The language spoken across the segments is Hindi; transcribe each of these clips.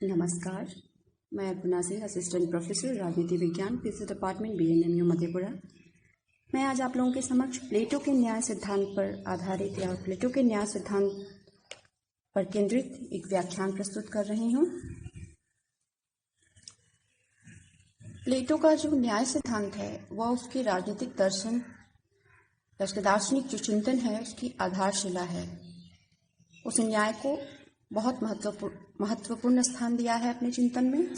नमस्कार, मैं अर्पणा सिंह, असिस्टेंट प्रोफेसर राजनीति विज्ञान, फिजिक्स डिपार्टमेंट, BNMU मधेपुरा। मैं आज आप लोगों के समक्ष प्लेटो के न्याय सिद्धांत पर आधारित या प्लेटो के न्याय सिद्धांत पर केंद्रित एक व्याख्यान प्रस्तुत कर रही हूँ। प्लेटो का जो न्याय सिद्धांत है वह उसके राजनीतिक दर्शन या उसके दार्शनिक जो चिंतन है उसकी आधारशिला है। उस न्याय को बहुत महत्वपूर्ण स्थान दिया है अपने चिंतन में।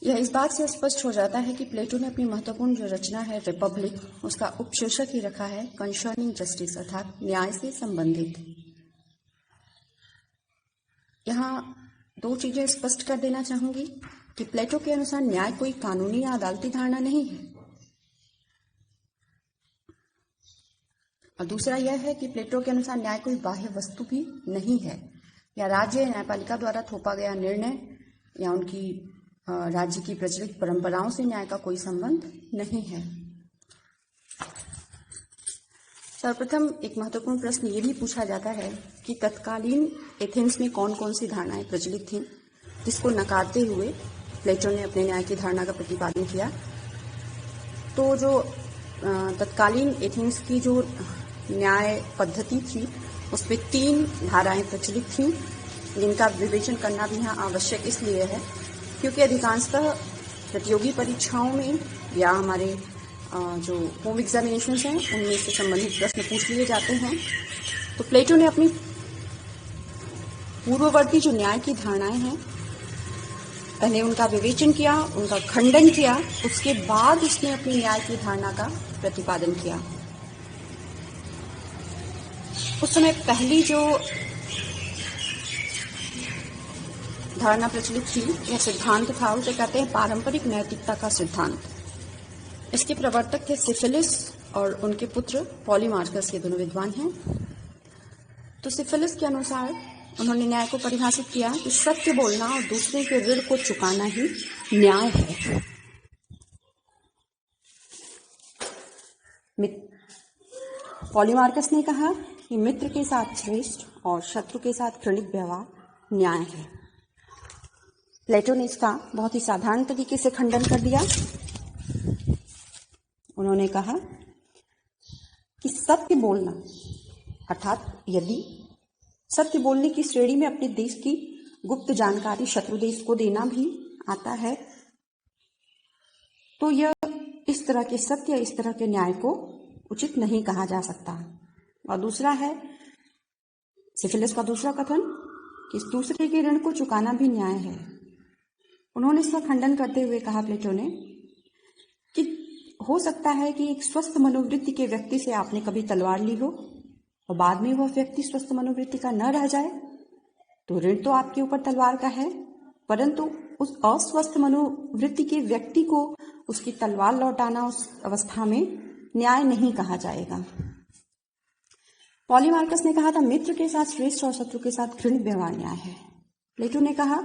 यह इस बात से स्पष्ट हो जाता है कि प्लेटो ने अपनी महत्वपूर्ण जो रचना है रिपब्लिक, उसका उपशीर्षक ही रखा है कंसर्निंग जस्टिस, अर्थात न्याय से संबंधित। यहाँ दो चीजें स्पष्ट कर देना चाहूंगी कि प्लेटो के अनुसार न्याय कोई कानूनी या अदालती धारणा नहीं है, और दूसरा यह है कि प्लेटो के अनुसार न्याय कोई बाह्य वस्तु भी नहीं है या राज्य या न्यायपालिका द्वारा थोपा गया निर्णय या उनकी राज्य की प्रचलित परंपराओं से न्याय का कोई संबंध नहीं है। सर्वप्रथम एक महत्वपूर्ण प्रश्न ये भी पूछा जाता है कि तत्कालीन एथेंस में कौन कौन सी धारणाएं प्रचलित थीं, जिसको नकारते हुए प्लेटो ने अपने न्याय की धारणा का प्रतिपादन किया। तो जो तत्कालीन एथेंस की जो न्याय पद्धति थी उसमें 3 धाराएं प्रचलित थीं, जिनका विवेचन करना भी यहाँ आवश्यक इसलिए है क्योंकि अधिकांशतः प्रतियोगी परीक्षाओं में या हमारे जो होम एग्जामिनेशंस हैं उनमें से संबंधित प्रश्न पूछ लिए जाते हैं। तो प्लेटो ने अपनी पूर्ववर्ती जो न्याय की धारणाएं हैं पहले उनका विवेचन किया, उनका खंडन किया, उसके बाद उसने अपनी न्याय की धारणा का प्रतिपादन किया। उस समय पहली जो धारणा प्रचलित थी यह सिद्धांत था, उसे कहते हैं पारंपरिक नैतिकता का सिद्धांत। इसके प्रवर्तक थे सिफिलिस और उनके पुत्र पॉलीमार्कस, ये दोनों विद्वान हैं। तो सिफिलिस के अनुसार उन्होंने न्याय को परिभाषित किया कि सत्य बोलना और दूसरे के ऋण को चुकाना ही न्याय है। पॉलीमार्कस ने कहा कि मित्र के साथ श्रेष्ठ और शत्रु के साथ घृणित व्यवहार न्याय है। प्लेटो ने इसका बहुत ही साधारण तरीके से खंडन कर दिया। उन्होंने कहा कि सत्य बोलना, अर्थात यदि सत्य बोलने की श्रेणी में अपने देश की गुप्त जानकारी शत्रु देश को देना भी आता है, तो यह इस तरह के सत्य, इस तरह के न्याय को उचित नहीं कहा जा सकता। और दूसरा है सिफिलिस का दूसरा कथन कि दूसरे के ऋण को चुकाना भी न्याय है। उन्होंने इसका खंडन करते हुए कहा प्लेटो ने कि हो सकता है कि एक स्वस्थ मनोवृत्ति के व्यक्ति से आपने कभी तलवार ली हो और बाद में वह व्यक्ति स्वस्थ मनोवृत्ति का न रह जाए, तो ऋण तो आपके ऊपर तलवार का है, परंतु उस अस्वस्थ मनोवृत्ति के व्यक्ति को उसकी तलवार लौटाना उस अवस्था में न्याय नहीं कहा जाएगा। पॉलीमार्कस ने कहा था मित्र के साथ श्रेष्ठ और शत्रु के साथ घृणित व्यवहार न्याय है। प्लेटो ने कहा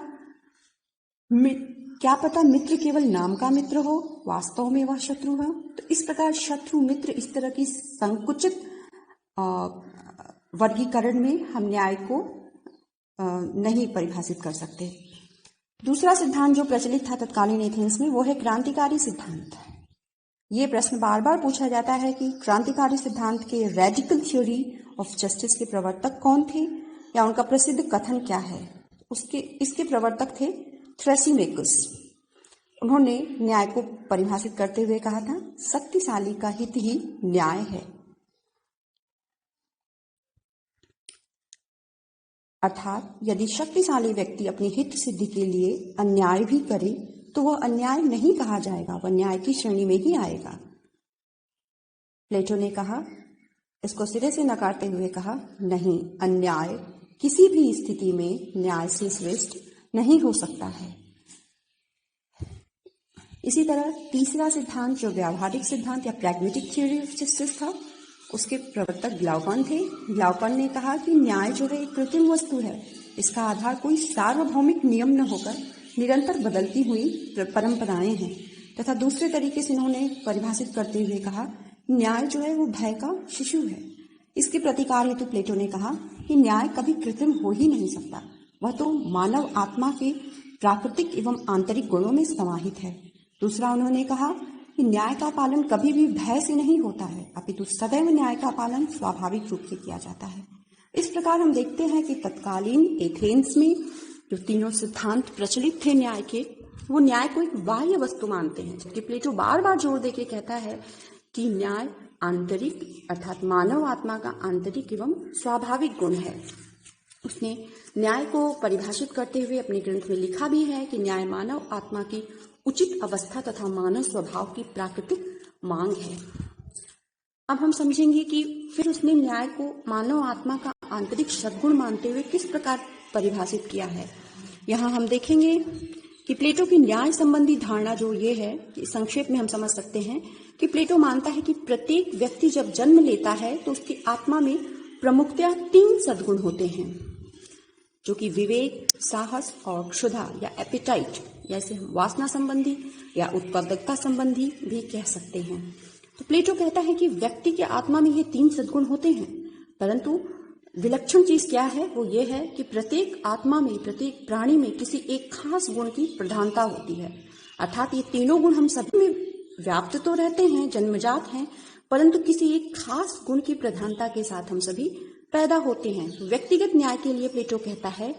क्या पता मित्र केवल नाम का मित्र हो, वास्तव में वह शत्रु हो। तो इस प्रकार शत्रु मित्र इस तरह की संकुचित वर्गीकरण में हम न्याय को नहीं परिभाषित कर सकते। दूसरा सिद्धांत जो प्रचलित था तत्कालीन एथेंस में वो है क्रांतिकारी सिद्धांत। ये प्रश्न बार बार पूछा जाता है कि क्रांतिकारी सिद्धांत के रेडिकल थ्योरी ऑफ जस्टिस के प्रवर्तक कौन थे या उनका प्रसिद्ध कथन क्या है। इसके प्रवर्तक थे थ्रेसिमेकस। उन्होंने न्याय को परिभाषित करते हुए कहा था शक्तिशाली का हित ही न्याय है, अर्थात यदि शक्तिशाली व्यक्ति अपनी हित सिद्धि के लिए अन्याय भी करे तो वह अन्याय नहीं कहा जाएगा, वह न्याय की श्रेणी में ही आएगा। प्लेटो ने कहा, इसको सिरे से नकारते हुए कहा, नहीं, अन्याय किसी भी स्थिति में न्याय से श्रेष्ठ नहीं हो सकता है। इसी तरह तीसरा सिद्धांत जो व्यावहारिक सिद्धांत या प्रैग्मेटिक थ्योरी ऑफ जस्टिस था, उसके प्रवर्तक ग्लाउकन थे। ग्लाउकन ने कहा कि न्याय जो है एक कृत्रिम वस्तु है, इसका आधार कोई सार्वभौमिक नियम न होकर निरंतर बदलती हुई परंपराएं हैं। तथा दूसरे तरीके से इन्होंने परिभाषित करते हुए कहा न्याय जो है वो भय का शिशु है। इसके प्रतिकार हेतु प्लेटो ने कहा कि न्याय कभी कृत्रिम हो ही नहीं सकता, वह तो मानव आत्मा के प्राकृतिक एवं आंतरिक गुणों में समाहित है। दूसरा उन्होंने कहा कि न्याय का पालन कभी भी भय से नहीं होता है, अपितु सदैव न्याय का पालन स्वाभाविक रूप से किया जाता है। इस प्रकार हम देखते हैं कि तत्कालीन एथेंस में जो तीनों सिद्धांत प्रचलित थे न्याय के, वो न्याय को एक बाह्य वस्तु मानते हैं, जबकि प्लेटो बार बार जोर देके कहता है कि न्याय आंतरिक अर्थात मानव आत्मा का आंतरिक एवं स्वाभाविक गुण है। उसने न्याय को परिभाषित करते हुए अपने ग्रंथ में लिखा भी है कि न्याय मानव आत्मा की उचित अवस्था तथा मानव स्वभाव की प्राकृतिक मांग है। अब हम समझेंगे कि फिर उसने न्याय को मानव आत्मा का आंतरिक सद्गुण मानते हुए किस प्रकार परिभाषित किया है। यहाँ हम देखेंगे कि प्लेटो की न्याय संबंधी धारणा जो ये है कि संक्षेप में हम समझ सकते हैं कि प्लेटो मानता है कि प्रत्येक व्यक्ति जब जन्म लेता है तो उसकी आत्मा में प्रमुखतया 3 सद्गुण होते हैं, जो कि विवेक, साहस और क्षुधा या एपिटाइट, या इसे हम वासना संबंधी या उत्पादकता संबंधी भी कह सकते हैं। तो प्लेटो कहता है कि व्यक्ति के आत्मा में ये 3 सद्गुण होते हैं, परंतु विलक्षण चीज क्या है, वो ये है कि प्रत्येक आत्मा में, प्रत्येक प्राणी में किसी एक खास गुण की प्रधानता होती है। अर्थात ये तीनों गुण हम सभी में व्याप्त तो रहते हैं, जन्मजात हैं, परंतु किसी एक खास गुण की प्रधानता के साथ हम सभी पैदा होते हैं। व्यक्तिगत न्याय के लिए प्लेटो कहता है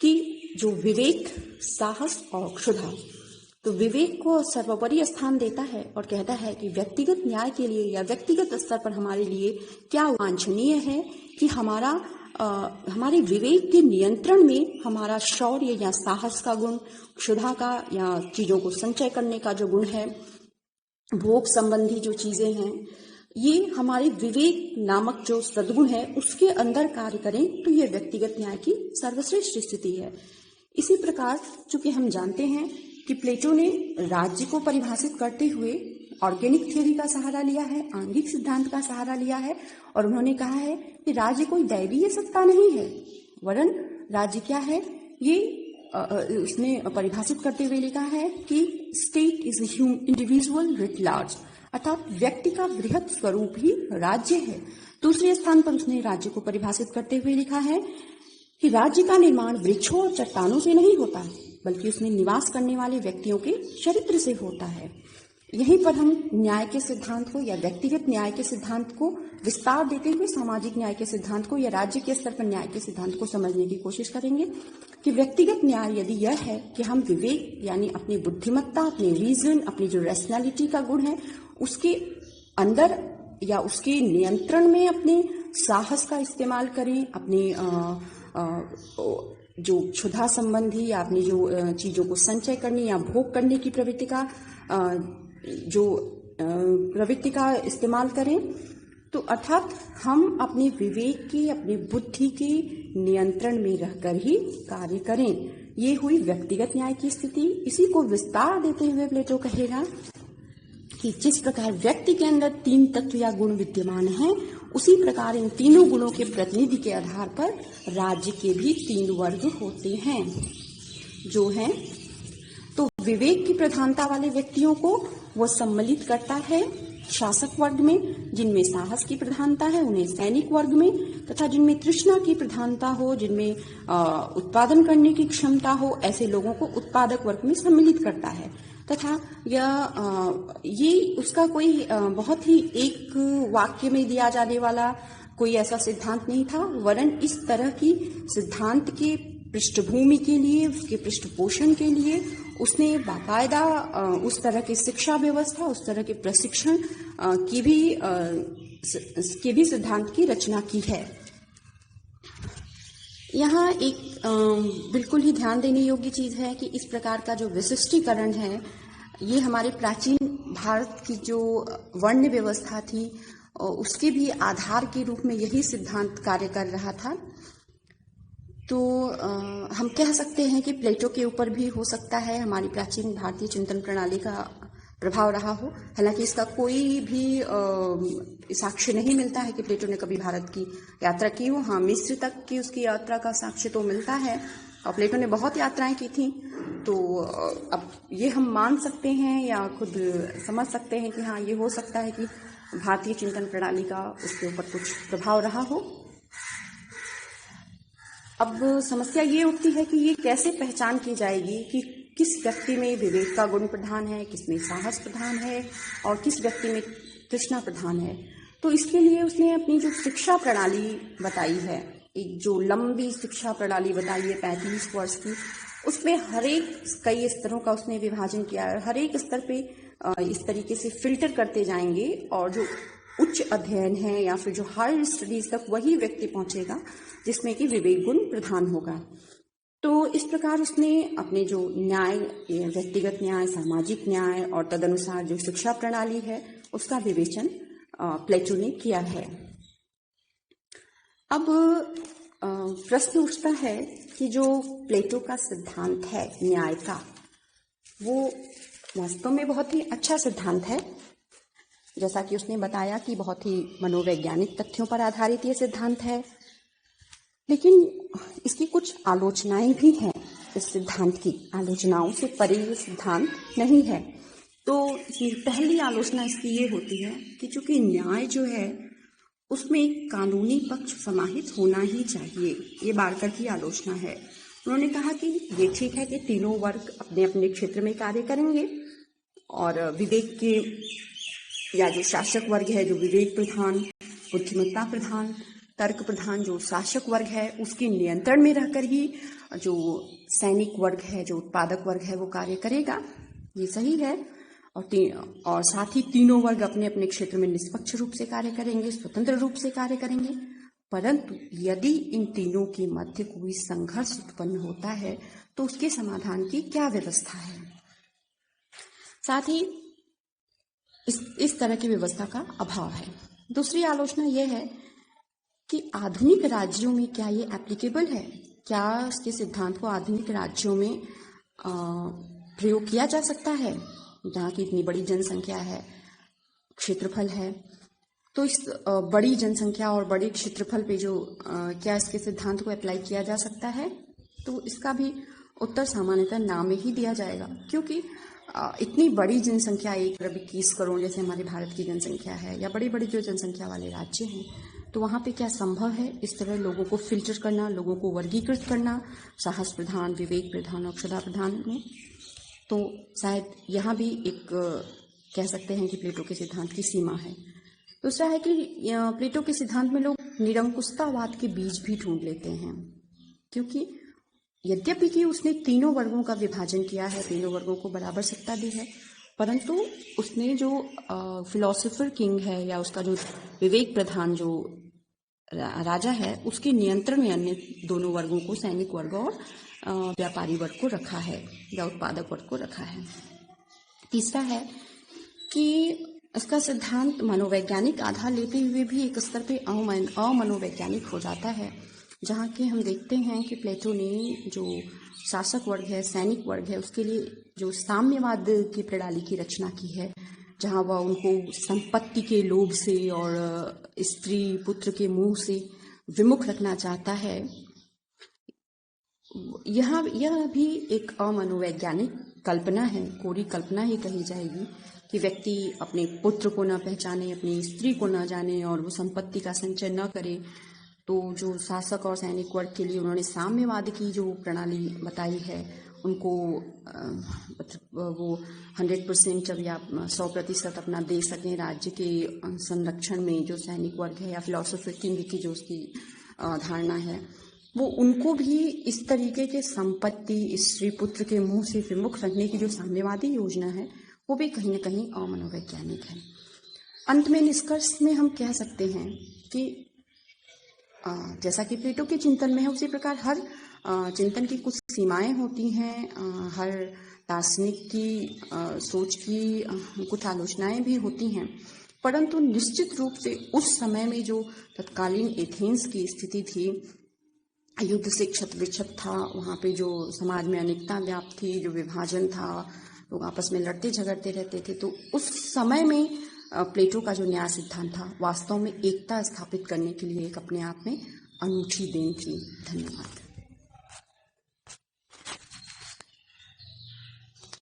कि जो विवेक, साहस और क्षुधा, तो विवेक को सर्वोपरि स्थान देता है और कहता है कि व्यक्तिगत न्याय के लिए या व्यक्तिगत स्तर पर हमारे लिए क्या वांछनीय है कि हमारे विवेक के नियंत्रण में हमारा शौर्य या साहस का गुण, क्षुधा का या चीजों को संचय करने का जो गुण है, भोग संबंधी जो चीजें हैं, ये हमारे विवेक नामक जो सद्गुण है उसके अंदर कार्य करें, तो ये व्यक्तिगत न्याय की सर्वश्रेष्ठ स्थिति है। इसी प्रकार चूंकि हम जानते हैं कि प्लेटो ने राज्य को परिभाषित करते हुए ऑर्गेनिक थ्योरी का सहारा लिया है, आंगिक सिद्धांत का सहारा लिया है, और उन्होंने कहा है कि राज्य कोई दैवीय सत्ता नहीं है, वरन राज्य क्या है, ये उसने परिभाषित करते हुए लिखा है कि state is individual writ large, अर्थात व्यक्ति का बृहत स्वरूप ही राज्य है। दूसरे स्थान पर उसने राज्य को परिभाषित करते हुए लिखा है कि राज्य का निर्माण वृक्षों और चट्टानों से नहीं होता, बल्कि उसमें निवास करने वाले व्यक्तियों के चरित्र से होता है। यहीं पर हम न्याय के सिद्धांत को या व्यक्तिगत न्याय के सिद्धांत को विस्तार देते हुए सामाजिक न्याय के सिद्धांत को या राज्य के स्तर पर न्याय के सिद्धांत को समझने की कोशिश करेंगे कि व्यक्तिगत न्याय यदि यह है कि हम विवेक यानी अपनी बुद्धिमत्ता, अपनी रीजन, अपनी जो रैशनैलिटी का गुण है उसके अंदर या उसके नियंत्रण में अपने साहस का इस्तेमाल करें, अपने जो क्षुधा संबंधी या अपनी जो चीजों को संचय करने या भोग करने की प्रवृत्ति का इस्तेमाल करें। तो अर्थात हम अपने विवेक की, अपनी बुद्धि के नियंत्रण में रहकर ही कार्य करें। ये हुई व्यक्तिगत न्याय की स्थिति। इसी को विस्तार देते हुए प्लेटो कहेगा कि जिस प्रकार व्यक्ति के अंदर 3 तत्व या गुण विद्यमान हैं, उसी प्रकार इन तीनों गुणों के प्रतिनिधि के आधार पर राज्य के भी 3 वर्ग होते हैं, जो हैं तो विवेक की प्रधानता वाले व्यक्तियों को वह सम्मिलित करता है शासक वर्ग में, जिनमें साहस की प्रधानता है उन्हें सैनिक वर्ग में, तथा जिनमें तृष्णा की प्रधानता हो, जिनमें उत्पादन करने की क्षमता हो, ऐसे लोगों को उत्पादक वर्ग में सम्मिलित करता है। तथा ये उसका कोई बहुत ही एक वाक्य में दिया जाने वाला कोई ऐसा सिद्धांत नहीं था, वरन इस तरह की सिद्धांत के पृष्ठभूमि के लिए, उसके पृष्ठपोषण के लिए उसने बाकायदा उस तरह की शिक्षा व्यवस्था, उस तरह के प्रशिक्षण की भी सिद्धांत की रचना की है। यहाँ एक बिल्कुल ही ध्यान देने योग्य चीज है कि इस प्रकार का जो विशिष्टीकरण है, ये हमारे प्राचीन भारत की जो वर्ण व्यवस्था थी उसके भी आधार के रूप में यही सिद्धांत कार्य कर रहा था। तो हम कह सकते हैं कि प्लेटो के ऊपर भी हो सकता है हमारी प्राचीन भारतीय चिंतन प्रणाली का प्रभाव रहा हो। हालांकि इसका कोई भी साक्ष्य नहीं मिलता है कि प्लेटो ने कभी भारत की यात्रा की हो। हाँ, मिस्र तक की उसकी यात्रा का साक्ष्य तो मिलता है, और प्लेटो ने बहुत यात्राएं की थी। तो अब ये हम मान सकते हैं या खुद समझ सकते हैं कि हाँ, ये हो सकता है कि भारतीय चिंतन प्रणाली का उसके ऊपर कुछ प्रभाव रहा हो। अब समस्या ये उठती है कि ये कैसे पहचान की जाएगी कि किस व्यक्ति में विवेक का गुण प्रधान है, किसमें साहस प्रधान है और किस व्यक्ति में तृष्णा प्रधान है। तो इसके लिए उसने अपनी जो शिक्षा प्रणाली बताई है, एक जो लंबी शिक्षा प्रणाली बताई है 35 वर्ष की, उसमें हर एक कई स्तरों का उसने विभाजन किया है। हर एक स्तर पे इस तरीके से फिल्टर करते जाएंगे और जो उच्च अध्ययन है या फिर जो हायर स्टडीज तक वही व्यक्ति पहुंचेगा जिसमें कि विवेक गुण प्रधान होगा। तो इस प्रकार उसने अपने जो न्याय, व्यक्तिगत न्याय, सामाजिक न्याय और तदनुसार जो शिक्षा प्रणाली है उसका विवेचन प्लेटो ने किया है। अब प्रश्न उठता है कि जो प्लेटो का सिद्धांत है न्याय का, वो वास्तव में बहुत ही अच्छा सिद्धांत है। जैसा कि उसने बताया कि बहुत ही मनोवैज्ञानिक तथ्यों पर आधारित ये सिद्धांत है, लेकिन इसकी कुछ आलोचनाएं भी हैं। इस सिद्धांत की आलोचनाओं से परे ये सिद्धांत नहीं है। तो पहली आलोचना इसकी ये होती है कि चूंकि न्याय जो है उसमें एक कानूनी पक्ष समाहित होना ही चाहिए। ये बारकर की आलोचना है। उन्होंने कहा कि ये ठीक है कि तीनों वर्ग अपने अपने क्षेत्र में कार्य करेंगे और विवेक के या जो शासक वर्ग है, जो विवेक प्रधान, बुद्धिमत्ता प्रधान, तर्क प्रधान जो शासक वर्ग है, उसके नियंत्रण में रहकर ही जो सैनिक वर्ग है, जो उत्पादक वर्ग है, वो कार्य करेगा। ये सही है। और साथ ही तीनों वर्ग अपने अपने क्षेत्र में निष्पक्ष रूप से कार्य करेंगे, स्वतंत्र रूप से कार्य करेंगे। परंतु यदि इन तीनों के मध्य कोई संघर्ष उत्पन्न होता है तो उसके समाधान की क्या व्यवस्था है। साथ ही इस तरह की व्यवस्था का अभाव है। दूसरी आलोचना यह है कि आधुनिक राज्यों में क्या ये एप्लीकेबल है, क्या इसके सिद्धांत को आधुनिक राज्यों में प्रयोग किया जा सकता है जहाँ की इतनी बड़ी जनसंख्या है, क्षेत्रफल है। तो इस बड़ी जनसंख्या और बड़े क्षेत्रफल पे जो क्या इसके सिद्धांत को अप्लाई किया जा सकता है, तो इसका भी उत्तर सामान्यतः ना में ही दिया जाएगा, क्योंकि इतनी बड़ी जनसंख्या 1 करोड़ जैसे हमारे भारत की जनसंख्या है, या बड़ी बड़ी जो जनसंख्या वाले राज्य हैं, तो वहाँ पे क्या संभव है इस तरह लोगों को फिल्टर करना, लोगों को वर्गीकृत करना साहस प्रधान, विवेक प्रधान और क्षुधा प्रधान में। तो शायद यहाँ भी एक कह सकते हैं कि प्लेटो के सिद्धांत की सीमा है। दूसरा है कि प्लेटो के सिद्धांत में लोग निरंकुशतावाद के बीज भी ढूंढ लेते हैं, क्योंकि यद्यपि कि उसने तीनों वर्गों का विभाजन किया है, तीनों वर्गों को बराबर सत्ता दी है, परंतु उसने जो फिलोसोफर किंग है या उसका जो विवेक प्रधान जो राजा है, उसके नियंत्रण में अन्य दोनों वर्गों को, सैनिक वर्ग और व्यापारी वर्ग को रखा है या उत्पादक वर्ग को रखा है। तीसरा है कि इसका सिद्धांत मनोवैज्ञानिक आधार लेते हुए भी एक स्तर पे अमनोवैज्ञानिक हो जाता है, जहाँ के हम देखते हैं कि प्लेटो ने जो शासक वर्ग है, सैनिक वर्ग है, उसके लिए जो साम्यवाद की प्रणाली की रचना की है, जहाँ वह उनको संपत्ति के लोभ से और स्त्री पुत्र के मोह से विमुख रखना चाहता है। यह भी एक अमनोवैज्ञानिक कल्पना है, कोरी कल्पना ही कही जाएगी कि व्यक्ति अपने पुत्र को न पहचाने, अपनी स्त्री को न जाने और वो संपत्ति का संचय न करे। तो जो शासक और सैनिक वर्ग के लिए उन्होंने साम्यवाद की जो प्रणाली बताई है, उनको वो 100% या 100% अपना दे सकें राज्य के संरक्षण में, जो सैनिक वर्ग है या फिलोसोफर किंग की जो उसकी धारणा है, वो उनको भी इस तरीके के संपत्ति, स्त्री पुत्र के मुंह से विमुख रखने की जो साम्यवादी योजना है, वो भी कहीं न कहीं अमनोवैज्ञानिक है। अंत में निष्कर्ष में हम कह सकते हैं कि जैसा कि प्लेटो के चिंतन में है, उसी प्रकार हर चिंतन की कुछ सीमाएं होती हैं, हर दार्शनिक की सोच की कुछ आलोचनाएं भी होती हैं, परंतु निश्चित रूप से उस समय में जो तत्कालीन एथेंस की स्थिति थी, युद्ध से क्षत विक्षत था, वहाँ पे जो समाज में अनेकता व्याप्त थी, जो विभाजन था, लोग आपस में लड़ते झगड़ते रहते थे, तो उस समय में प्लेटो का जो न्याय सिद्धांत था वास्तव में एकता स्थापित करने के लिए एक अपने आप में अनूठी देन थी। धन्यवाद।